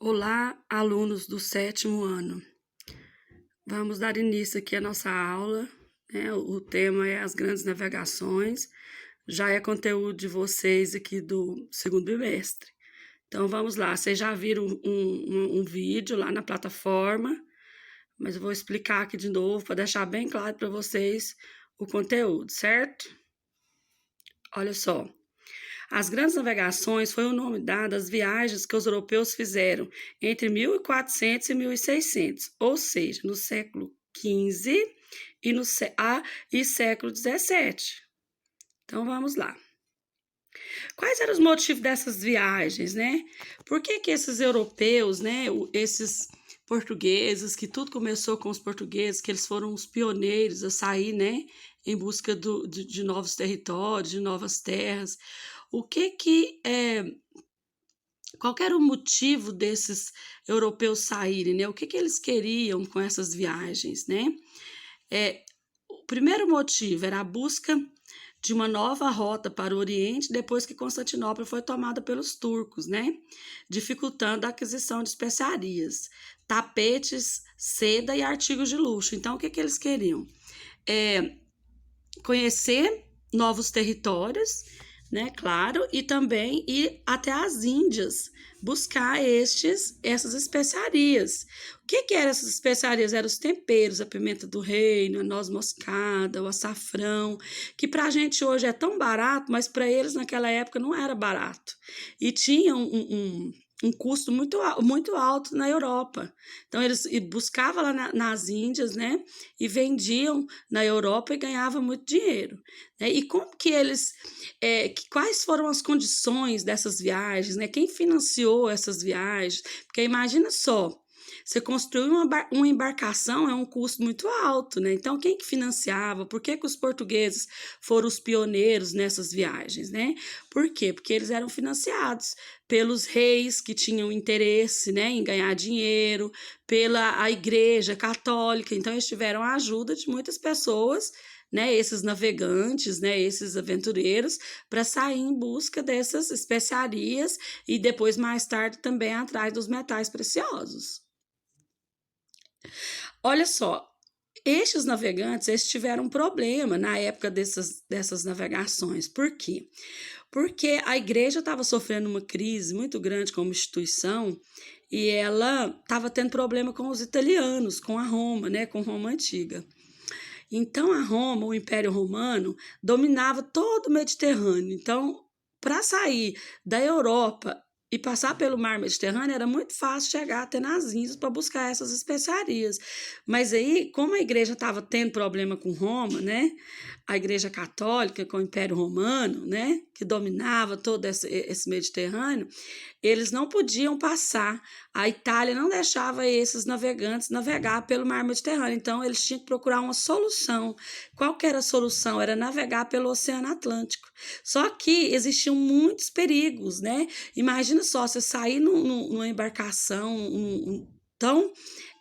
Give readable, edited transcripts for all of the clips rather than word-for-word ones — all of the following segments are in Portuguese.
Olá, alunos do 7º ano. Vamos dar início aqui à nossa aula, né? O tema é as grandes navegações, já é conteúdo de vocês aqui do segundo bimestre. Então vamos lá, vocês já viram um vídeo lá na plataforma, mas eu vou explicar aqui de novo para deixar bem claro para vocês o conteúdo, certo? Olha só. As grandes navegações foi o nome dado às viagens que os europeus fizeram entre 1400 e 1600, ou seja, no século XV e século XVII. Então, vamos lá. Quais eram os motivos dessas viagens, né? Por que esses europeus, né, esses portugueses, que tudo começou com os portugueses, que eles foram os pioneiros a sair, né, em busca de novos territórios, de novas terras. Qual era o motivo desses europeus saírem, né? O que eles queriam com essas viagens, né? O primeiro motivo era a busca de uma nova rota para o Oriente depois que Constantinopla foi tomada pelos turcos, né? Dificultando a aquisição de especiarias, tapetes, seda e artigos de luxo. Então, o que eles queriam? Conhecer novos territórios, né, claro, e também ir até as Índias, buscar essas especiarias. O que eram essas especiarias? Eram os temperos, a pimenta do reino, a noz moscada, o açafrão, que pra gente hoje é tão barato, mas para eles naquela época não era barato. E tinha um custo muito alto na Europa. Então, eles buscavam lá nas Índias, né, e vendiam na Europa e ganhavam muito dinheiro. Né? E como que eles... quais foram as condições dessas viagens, né? Quem financiou essas viagens? Porque imagina só, você construir uma embarcação é um custo muito alto, né? Então, quem que financiava? Por que os portugueses foram os pioneiros nessas viagens, né? Por quê? Porque eles eram financiados pelos reis que tinham interesse, né, em ganhar dinheiro, pela igreja católica. Então, eles tiveram a ajuda de muitas pessoas, né, esses navegantes, né, esses aventureiros, para sair em busca dessas especiarias e depois, mais tarde, também atrás dos metais preciosos. Olha só, estes navegantes, eles tiveram um problema na época dessas navegações. Por quê? Porque a igreja estava sofrendo uma crise muito grande como instituição e ela estava tendo problema com os italianos, com a Roma, né, com Roma antiga. Então, a Roma, o Império Romano, dominava todo o Mediterrâneo. Então, para sair da Europa e passar pelo mar Mediterrâneo, era muito fácil chegar até nas Índias para buscar essas especiarias. Mas aí, como a igreja estava tendo problema com Roma, né? A igreja católica com o Império Romano, né? Que dominava todo esse Mediterrâneo, eles não podiam passar. A Itália não deixava esses navegantes navegar pelo mar Mediterrâneo. Então, eles tinham que procurar uma solução. Qual que era a solução? Era navegar pelo Oceano Atlântico. Só que existiam muitos perigos, né? Imagina só, você sair numa embarcação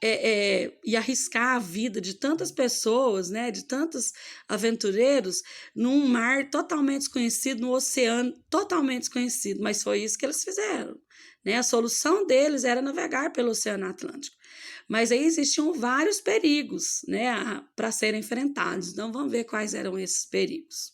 e arriscar a vida de tantas pessoas, né, de tantos aventureiros, num mar totalmente desconhecido, no oceano totalmente desconhecido, mas foi isso que eles fizeram. Né? A solução deles era navegar pelo Oceano Atlântico. Mas aí existiam vários perigos, né, para serem enfrentados. Então, vamos ver quais eram esses perigos.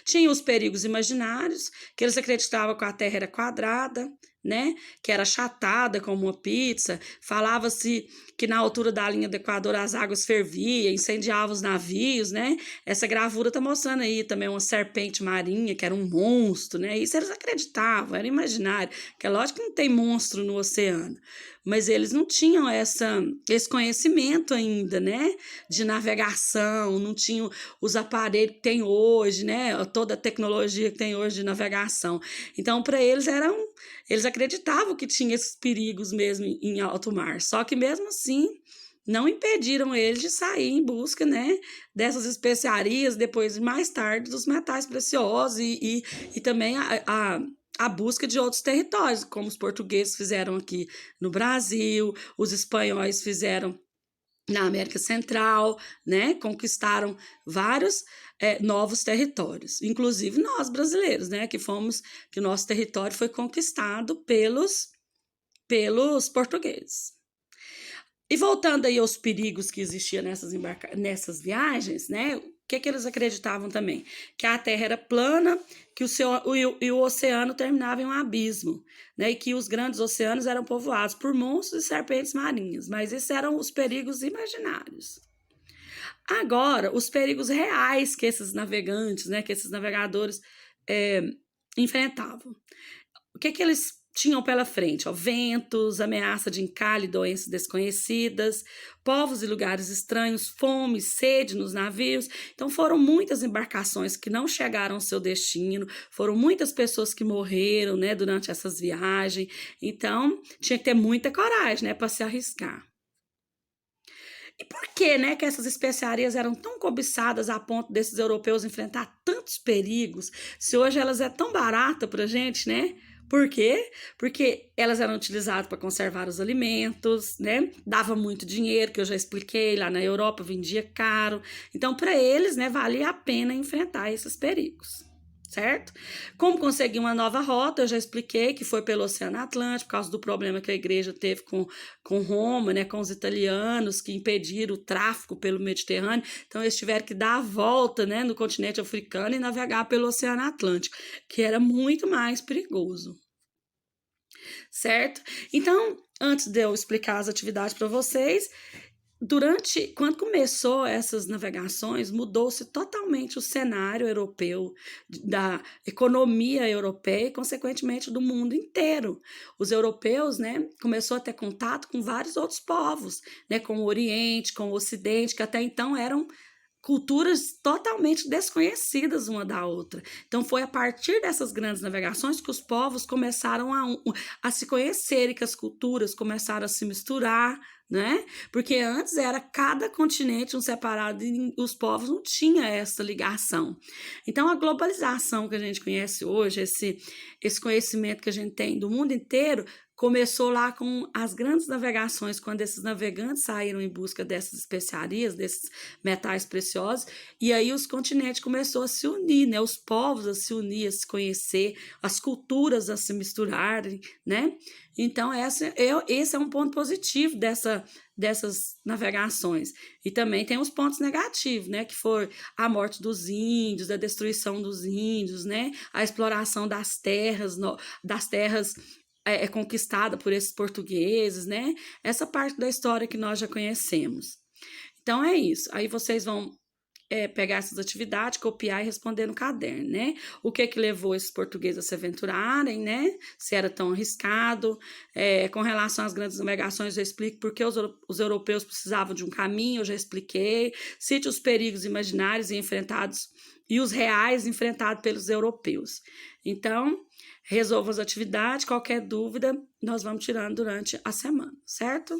Tinha os perigos imaginários, que eles acreditavam que a Terra era quadrada, né? Que era achatada como uma pizza. Falava-se que na altura da linha do Equador as águas ferviam, incendiavam os navios, né? Essa gravura está mostrando aí também uma serpente marinha, que era um monstro, né? Isso eles acreditavam, era imaginário. Que é lógico que não tem monstro no oceano, mas eles não tinham esse conhecimento ainda, né? De navegação, não tinham os aparelhos que tem hoje, né? Toda a tecnologia que tem hoje de navegação. Então, para eles eles acreditavam que tinha esses perigos mesmo em alto mar, só que mesmo assim não impediram eles de sair em busca, né, dessas especiarias, depois, mais tarde, dos metais preciosos e também a busca de outros territórios, como os portugueses fizeram aqui no Brasil, os espanhóis fizeram na América Central, né, conquistaram vários novos territórios, inclusive nós brasileiros, né, que o nosso território foi conquistado pelos portugueses. E voltando aí aos perigos que existiam nessas viagens, né? O que eles acreditavam também? Que a Terra era plana, que o oceano terminava em um abismo, né? E que os grandes oceanos eram povoados por monstros e serpentes marinhas. Mas esses eram os perigos imaginários. Agora, os perigos reais que esses navegantes, né? Que esses navegadores enfrentavam. O que eles tinham pela frente? Ó, ventos, ameaça de encalhe, doenças desconhecidas, povos e lugares estranhos, fome, sede nos navios. Então foram muitas embarcações que não chegaram ao seu destino, foram muitas pessoas que morreram, né, durante essas viagens. Então tinha que ter muita coragem, né, para se arriscar. E por que, né, que essas especiarias eram tão cobiçadas a ponto desses europeus enfrentar tantos perigos, se hoje elas é tão barata pra gente, né? Por quê? Porque elas eram utilizadas para conservar os alimentos, né? Dava muito dinheiro, que eu já expliquei, lá na Europa vendia caro. Então, para eles, né, valia a pena enfrentar esses perigos. Certo? Como conseguir uma nova rota, eu já expliquei que foi pelo Oceano Atlântico, por causa do problema que a igreja teve com Roma, né, com os italianos, que impediram o tráfico pelo Mediterrâneo. Então, eles tiveram que dar a volta, né, no continente africano e navegar pelo Oceano Atlântico, que era muito mais perigoso. Certo? Então, antes de eu explicar as atividades para vocês, quando começou essas navegações, mudou-se totalmente o cenário europeu, da economia europeia e, consequentemente, do mundo inteiro. Os europeus, né, começou a ter contato com vários outros povos, né, com o Oriente, com o Ocidente, que até então eram culturas totalmente desconhecidas uma da outra. Então, foi a partir dessas grandes navegações que os povos começaram a se conhecerem, que as culturas começaram a se misturar, né? Porque antes era cada continente um separado e os povos não tinham essa ligação. Então, a globalização que a gente conhece hoje, esse conhecimento que a gente tem do mundo inteiro, começou lá com as grandes navegações, quando esses navegantes saíram em busca dessas especiarias, desses metais preciosos, e aí os continentes começaram a se unir, né? Os povos a se unir, a se conhecer, as culturas a se misturarem, né? Então, esse é um ponto positivo dessas navegações. E também tem os pontos negativos, né? Que foi a morte dos índios, a destruição dos índios, né? A exploração das terras conquistada por esses portugueses, né? Essa parte da história que nós já conhecemos. Então, é isso. Aí vocês vão pegar essas atividades, copiar e responder no caderno, né? O que levou esses portugueses a se aventurarem, né? Se era tão arriscado. Com relação às grandes navegações, eu explico porque os europeus precisavam de um caminho, eu já expliquei. Cite os perigos imaginários e os reais enfrentados pelos europeus. Então, resolva as atividades, qualquer dúvida, nós vamos tirando durante a semana, certo?